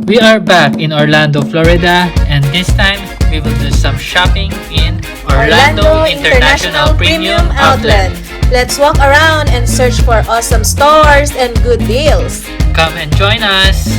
We are back in Orlando, Florida, and this time we will do some shopping in Orlando International Premium Outlet. Let's walk around and search for awesome stores and good deals. Come and join us!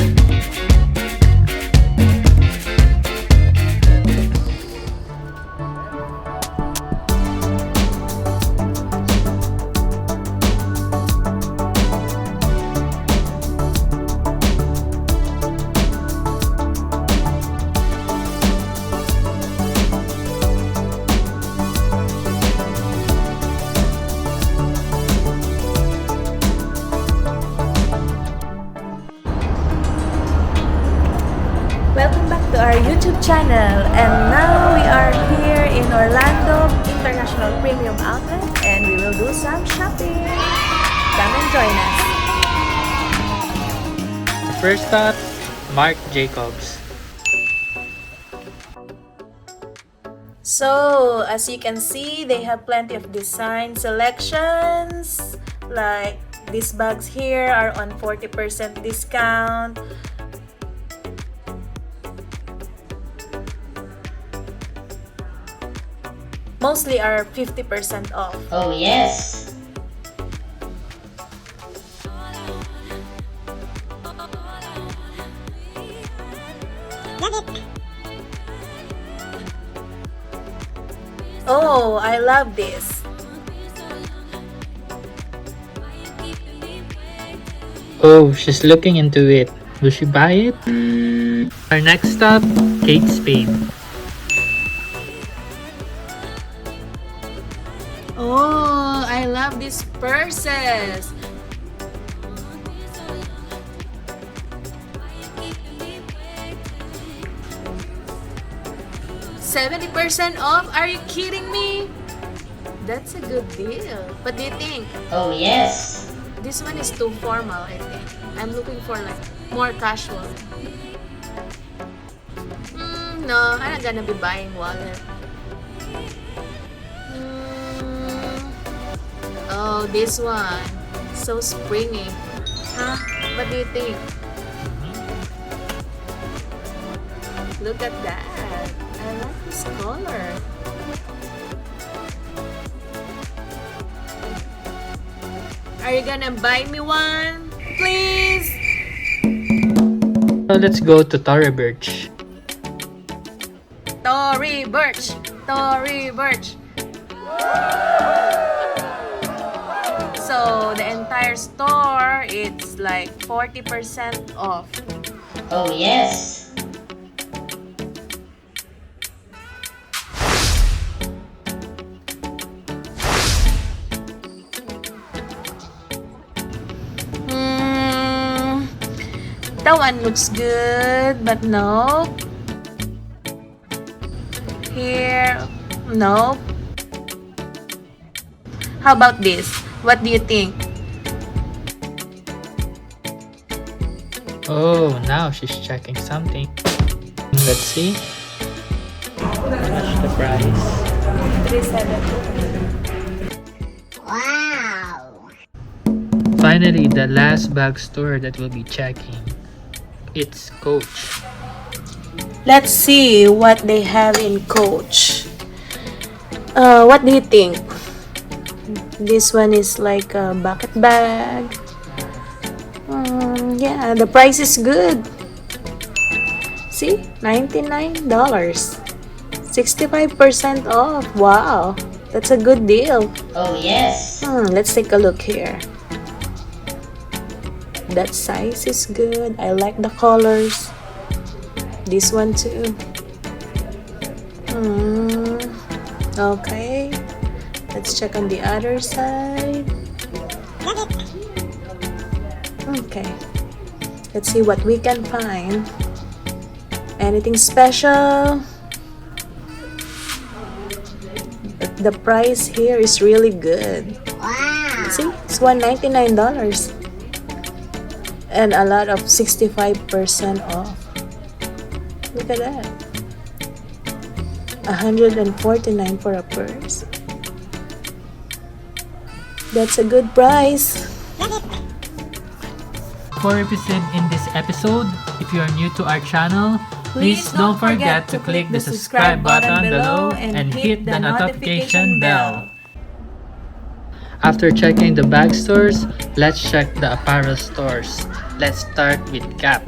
Welcome back to our YouTube channel, and now we are here in Orlando International Premium Outlet and we will do some shopping. Come and join us. First stop, Marc Jacobs. So, as you can see, they have plenty of design selections. Like these bags here are on 40% discount. Mostly are 50% off. Oh yes! Oh, I love this. Oh, she's looking into it. Will she buy it? Our next stop, Spade. Oh, I love these purses. $70% off? Are you kidding me? That's a good deal. What do you think? Oh yes! This one is too formal, I think. I'm looking for like more casual. No, I'm not gonna be buying wallet. Oh, this one. So springy. Huh? What do you think? Look at that. I like this color. Are you gonna buy me one? Please? Let's go to Tory Burch. Tory Burch. Tory Burch. So the entire store, it's like 40% off. Oh yes! That one looks good, but no. Here, no. How about this? What do you think? Oh, now she's checking something. Let's see. How much the price? $370. Wow! Finally, the last bag store that we'll be checking. It's Coach. Let's see what they have in Coach. What do you think? This one is like a bucket bag. Yeah, the price is good. See? $99. 65% off. Wow, that's a good deal. Oh yes! Let's take a look here. That size is good. I like the colors. This one too. Okay. Let's check on the other side. Okay. Let's see what we can find. Anything special? The price here is really good. Wow! See? It's $199. And a lot of 65% off. Look at that. $149 for a purse. That's a good price. Before we proceed in this episode, If you are new to our channel, please don't forget to click the subscribe button below and hit the notification bell. After checking the bag stores, let's check the apparel stores. Let's start with Gap.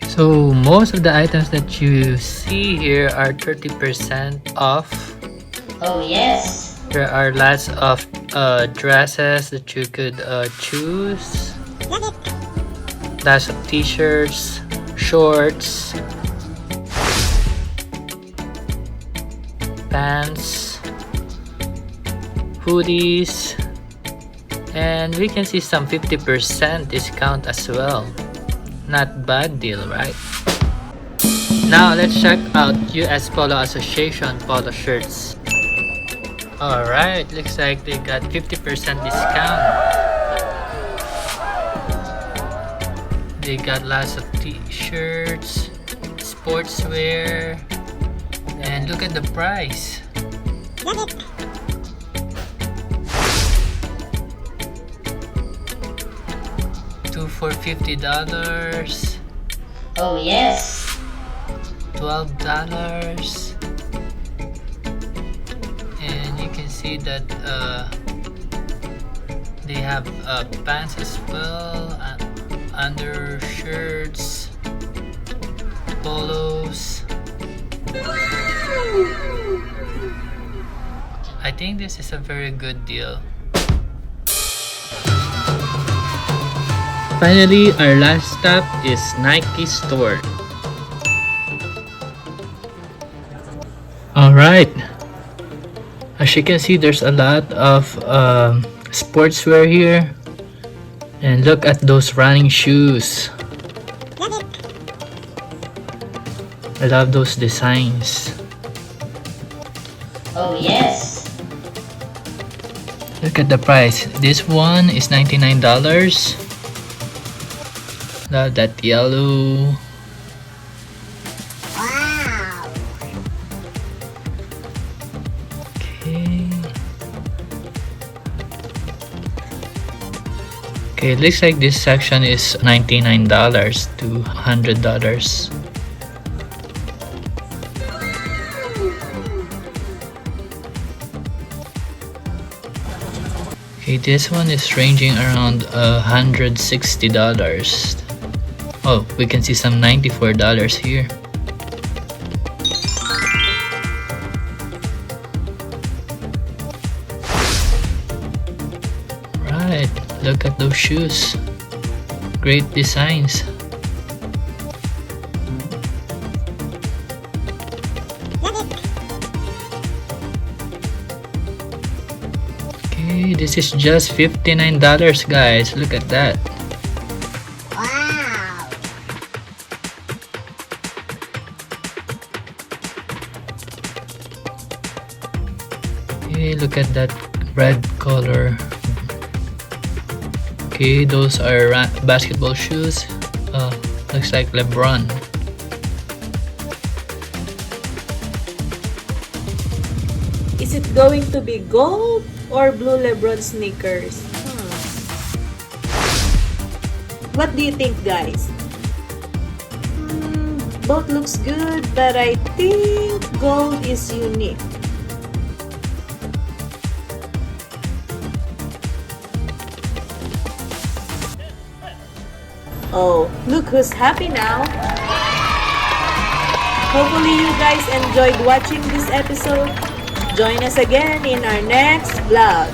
So most of the items that you see here are 30% off. Oh yes. There are lots of dresses that you could choose. Lots of t-shirts, shorts, pants, hoodies, and we can see some 50% discount as well. Not bad deal, right? Now let's check out US Polo Association polo shirts. Alright, looks like they got 50% discount. They got lots of t-shirts, sportswear, and look at the price. Two for $50. Oh yes. $12. And you can see that they have pants as well, undershirts, polos. I think this is a very good deal. Finally, our last stop is Nike store. Alright, as you can see, there's a lot of sportswear here. And look at those running shoes. I love those designs. Oh yes. Look at the price. This one is $99. Love that yellow. Wow. Okay. Okay, it looks like this section is $99 to $100. Okay, this one is ranging around $160. Oh, we can see some $94 here. Right, look at those shoes. Great designs. Okay, this is just $59, guys. Look at that. Wow. Okay, look at that red color. Okay, those are basketball shoes. Looks like LeBron. Is it going to be gold or blue LeBron sneakers? What do you think, guys? Both looks good, but I think gold is unique. Oh, look who's happy now. Hopefully you guys enjoyed watching this episode. Join us again in our next vlog.